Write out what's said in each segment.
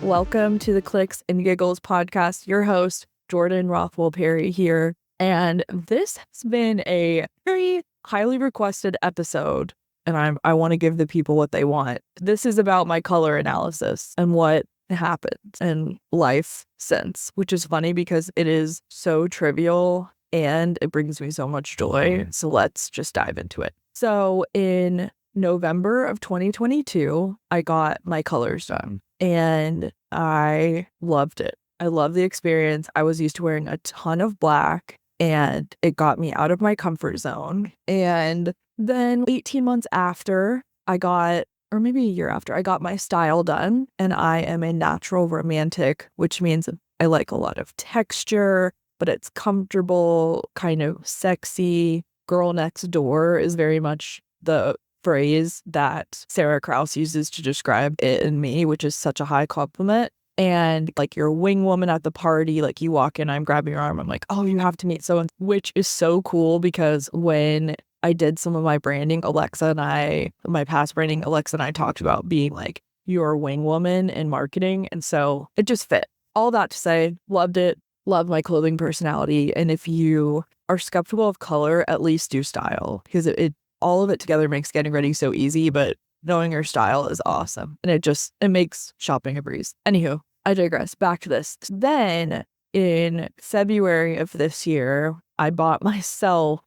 Welcome to the Clicks and Giggles podcast. Your host, Jordan Rothwell Perry here. And this has been a very highly requested episode. And I want to give the people what they want. This is about my color analysis and what happened in life since, which is funny because it is so trivial and it brings me so much joy. So let's just dive into it. So in November of 2022, I got my colors done and I loved it. I love the experience. I was used to wearing a ton of black and it got me out of my comfort zone. And then 18 months after or maybe a year after, I got my style done, and I am a natural romantic, which means I like a lot of texture, but it's comfortable, kind of sexy. Girl next door is very much the phrase that Sarah Krause uses to describe it and me, which is such a high compliment. And like you're a wing woman at the party, like you walk in, I'm grabbing your arm, I'm like, oh, you have to meet someone, which is so cool because when I did some of my branding, my past branding, Alexa and I talked about being like, you're a wing woman in marketing. And so it just fit. All that to say, loved it, love my clothing personality. And if you are skeptical of color, at least do style because it all of it together makes getting ready so easy, but knowing your style is awesome. And it makes shopping a breeze. Anywho, I digress. Back to this. Then in February of this year, I bought myself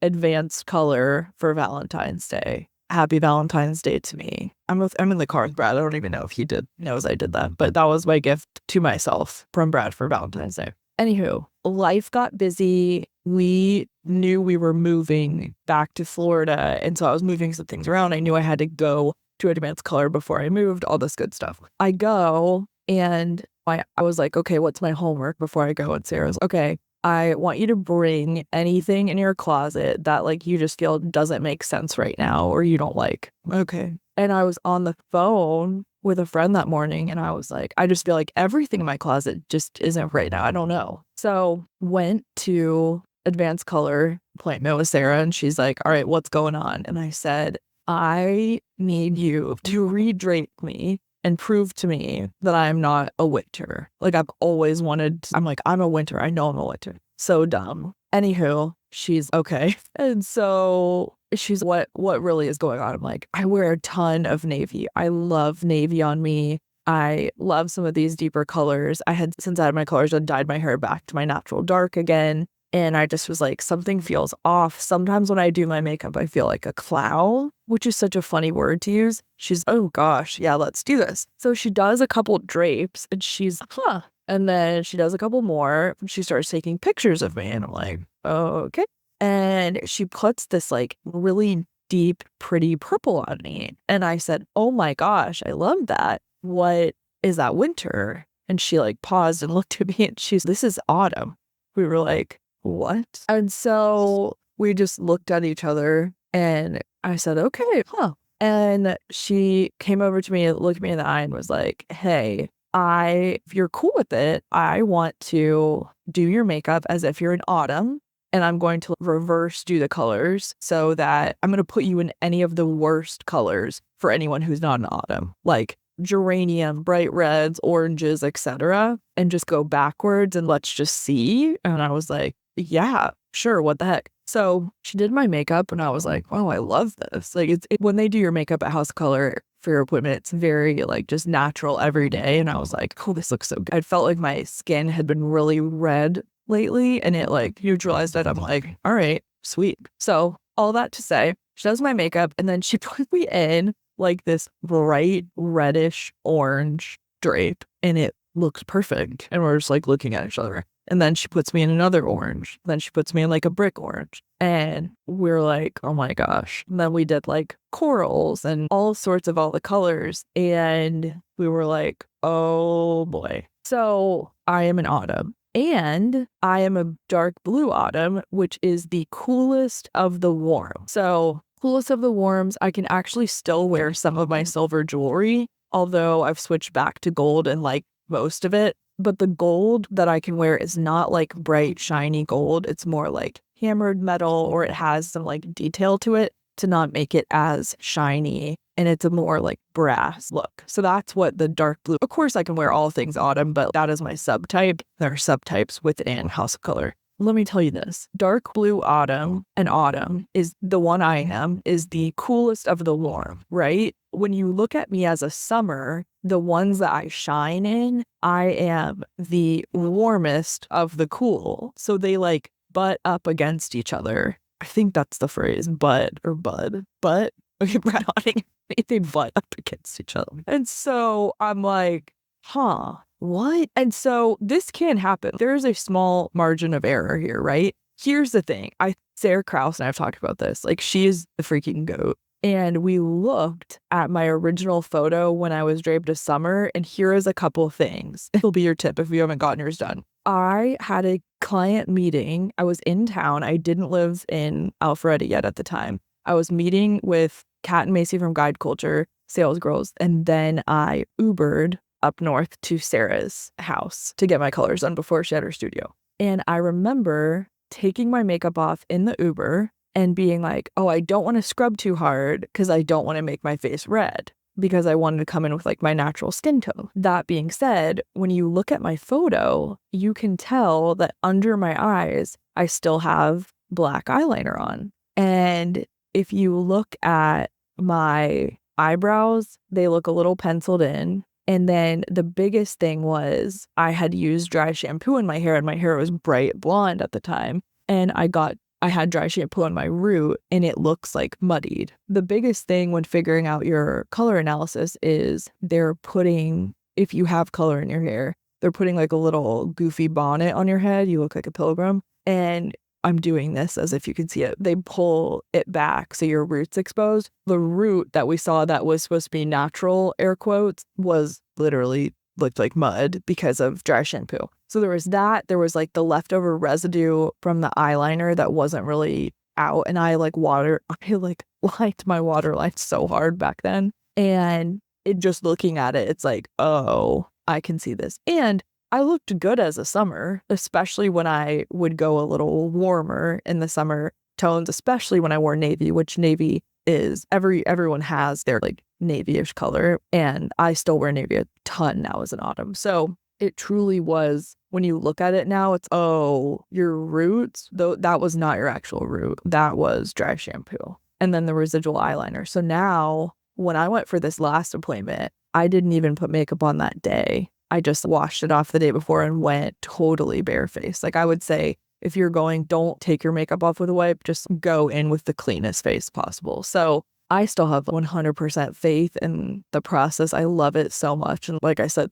advanced color for Valentine's Day. Happy Valentine's Day to me. I'm in the car with Brad. I don't even know if he knows I did that, but that was my gift to myself from Brad for Valentine's Day. Anywho, life got busy. We knew we were moving back to Florida. And so I was moving some things around. I knew I had to go to advanced color before I moved, all this good stuff. I go and I was like, okay, what's my homework before I go? And Sarah's like, okay, I want you to bring anything in your closet that like you just feel doesn't make sense right now or you don't like. Okay. And I was on the phone with a friend that morning and I was like, I just feel like everything in my closet just isn't right now. I don't know. So went to advanced color appointment with Sarah and she's like, all right, what's going on? And I said, I need you to redrape me and prove to me that I'm not a winter. Like I've always wanted, I'm like, I'm a winter. I know I'm a winter. So dumb. Anywho, she's okay. And so she's what really is going on? I'm like, I wear a ton of navy. I love navy on me. I love some of these deeper colors. Since I had my colors, I dyed my hair back to my natural dark again. And I just was like, something feels off. Sometimes when I do my makeup, I feel like a clown, which is such a funny word to use. She's, oh gosh, yeah, let's do this. So she does a couple drapes and she's, huh. And then she does a couple more. And she starts taking pictures of me. And I'm like, oh, okay. And she puts this like really deep, pretty purple on me. And I said, oh my gosh, I love that. What is that, winter? And she like paused and looked at me and this is autumn. We were like, what? And so we just looked at each other and I said, okay, huh. And she came over to me and looked me in the eye and was like, hey, if you're cool with it, I want to do your makeup as if you're in autumn. And I'm going to reverse do the colors so that I'm going to put you in any of the worst colors for anyone who's not in autumn, like geranium, bright reds, oranges, etc. And just go backwards and let's just see. And I was like, yeah, sure. What the heck? So she did my makeup and I was like, wow, I love this. Like when they do your makeup at House Color for your appointment, it's very like just natural every day. And I was like, oh, this looks so good. I felt like my skin had been really red lately and it like neutralized it. I'm like, all right, sweet. So all that to say, she does my makeup and then she put me in like this bright reddish orange drape and it looks perfect. And we're just like looking at each other. And then she puts me in another orange. Then she puts me in like a brick orange. And we're like, oh my gosh. And then we did like corals and all sorts of all the colors. And we were like, oh boy. So I am in autumn. And I am a dark blue autumn, which is the coolest of the warm. So coolest of the warms, I can actually still wear some of my silver jewelry, although I've switched back to gold and like most of it. But the gold that I can wear is not like bright, shiny gold. It's more like hammered metal or it has some like detail to it to not make it as shiny and it's a more like brass look. So that's what the dark blue, of course I can wear all things autumn, but that is my subtype. There are subtypes within House of Color. Let me tell you this, dark blue autumn and autumn is the one I am, is the coolest of the warm, right? When you look at me as a summer, the ones that I shine in, I am the warmest of the cool. So they like butt up against each other. I think that's the phrase, butt or bud, but okay, Brad Hotting, they butt up against each other. And so I'm like, huh, what? And so this can happen. There is a small margin of error here, right? Here's the thing. Sarah Krause and I've talked about this. Like, she is the freaking goat. And we looked at my original photo when I was draped as Summer, and here is a couple things. It'll be your tip if you haven't gotten yours done. I had a client meeting. I was in town. I didn't live in Alpharetta yet at the time. I was meeting with Kat and Macy from Guide Culture, sales girls, and then I Ubered up north to Sarah's house to get my colors done before she had her studio. And I remember taking my makeup off in the Uber and being like, oh, I don't want to scrub too hard because I don't want to make my face red, because I wanted to come in with like my natural skin tone. That being said, when you look at my photo, you can tell that under my eyes, I still have black eyeliner on. And if you look at my eyebrows, they look a little penciled in. And then the biggest thing was I had used dry shampoo in my hair, and my hair was bright blonde at the time. And I had dry shampoo on my root, and it looks like muddied. The biggest thing when figuring out your color analysis is if you have color in your hair, they're putting like a little goofy bonnet on your head. You look like a pilgrim. And I'm doing this as if you can see it. They pull it back so your root's exposed. The root that we saw that was supposed to be natural, air quotes, was literally looked like mud because of dry shampoo. So there was that. There was like the leftover residue from the eyeliner that wasn't really out. And I like liked my waterline so hard back then. And just looking at it, it's like, oh, I can see this. And I looked good as a Summer, especially when I would go a little warmer in the summer tones, especially when I wore navy, which navy is everyone has their like navy-ish color. And I still wear navy a ton now as an autumn. So it truly was, when you look at it now, it's, oh, your roots, though, that was not your actual root. That was dry shampoo. And then the residual eyeliner. So now when I went for this last appointment, I didn't even put makeup on that day. I just washed it off the day before and went totally barefaced. Like, I would say, if you're going, don't take your makeup off with a wipe, just go in with the cleanest face possible. So I still have 100% faith in the process. I love it so much. And like I said,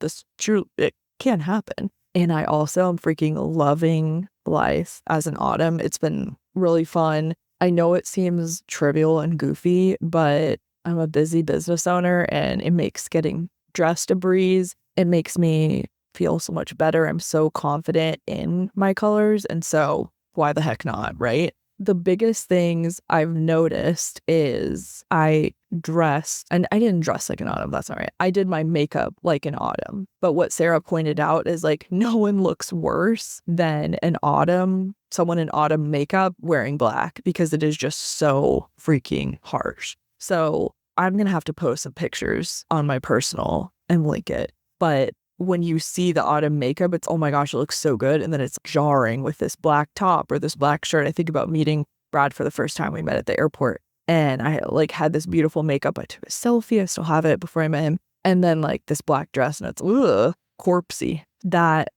it can happen. And I also am freaking loving life as an autumn. It's been really fun. I know it seems trivial and goofy, but I'm a busy business owner, and it makes getting dressed a breeze. It makes me feel so much better. I'm so confident in my colors. And so why the heck not, right? The biggest things I've noticed is I dressed, and I didn't dress like an autumn. That's all right. I did my makeup like an autumn. But what Sarah pointed out is like, no one looks worse than someone in autumn makeup wearing black, because it is just so freaking harsh. So I'm going to have to post some pictures on my personal and link it. But when you see the autumn makeup, it's, oh my gosh, it looks so good. And then it's jarring with this black top or this black shirt. I think about meeting Brad for the first time we met at the airport. And I like had this beautiful makeup. I took a selfie. I still have it before I met him. And then like this black dress, and it's corpsey. That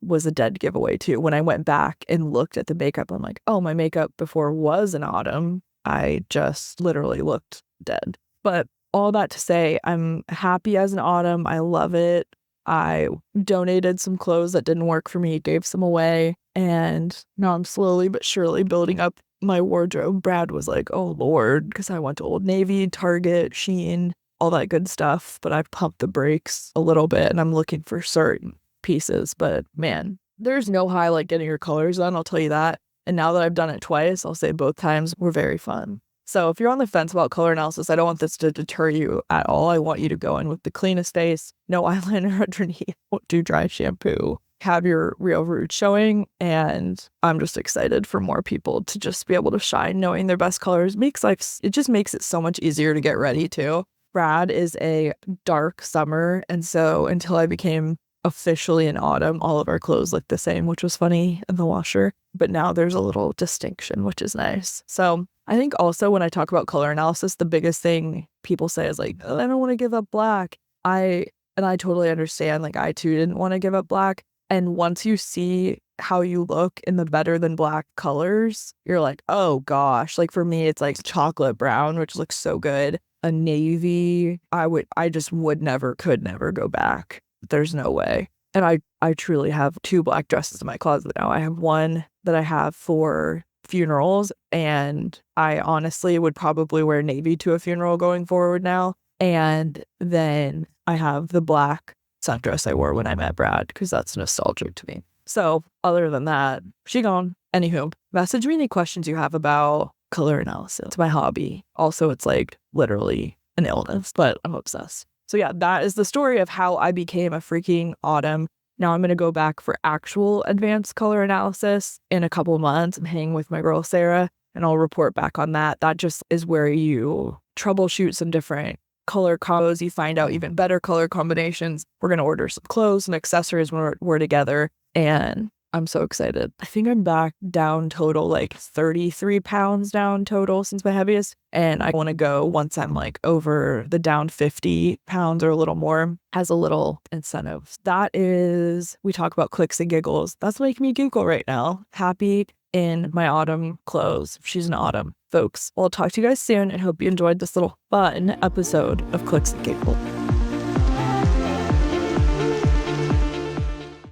was a dead giveaway too. When I went back and looked at the makeup, I'm like, oh, my makeup before was an autumn. I just literally looked dead. But all that to say, I'm happy as an autumn. I love it. I donated some clothes that didn't work for me, gave some away, and now I'm slowly but surely building up my wardrobe. Brad was like, oh Lord, because I went to Old Navy, Target, Shein, all that good stuff, but I've pumped the brakes a little bit, and I'm looking for certain pieces. But man, there's no high like getting your colors done, I'll tell you that. And now that I've done it twice, I'll say both times were very fun. So if you're on the fence about color analysis, I don't want this to deter you at all. I want you to go in with the cleanest face, no eyeliner underneath, don't do dry shampoo, have your real roots showing. And I'm just excited for more people to just be able to shine knowing their best colors. It just makes it so much easier to get ready too. Brad is a dark summer, and so until I became officially in autumn, all of our clothes looked the same, which was funny in the washer. But now there's a little distinction, which is nice. So I think also when I talk about color analysis, the biggest thing people say is like, oh, I don't want to give up black. I totally understand. Like, I too didn't want to give up black. And once you see how you look in the better than black colors, you're like, oh gosh. Like for me, it's like chocolate brown, which looks so good. A navy, I just could never go back. There's no way. And I truly have 2 black dresses in my closet now. I have one that I have for funerals, and I honestly would probably wear navy to a funeral going forward now. And then I have the black sundress I wore when I met Brad, because that's nostalgic to me. So other than that, she gone. Anywho, message me any questions you have about color analysis. It's my hobby. Also, it's like literally an illness, but I'm obsessed. So yeah, that is the story of how I became a freaking autumn. Now I'm going to go back for actual advanced color analysis in a couple of months. I'm hanging with my girl Sarah, and I'll report back on that. That just is where you troubleshoot some different color combos. You find out even better color combinations. We're going to order some clothes and accessories when we're together, and I'm so excited. I think I'm back down total like 33 pounds down total since my heaviest. And I want to go once I'm like over the down 50 pounds or a little more as a little incentive. We talk about clicks and giggles. That's making me giggle right now. Happy in my autumn clothes. She's an autumn, folks. Well, I'll talk to you guys soon, and hope you enjoyed this little fun episode of Clicks and Giggles.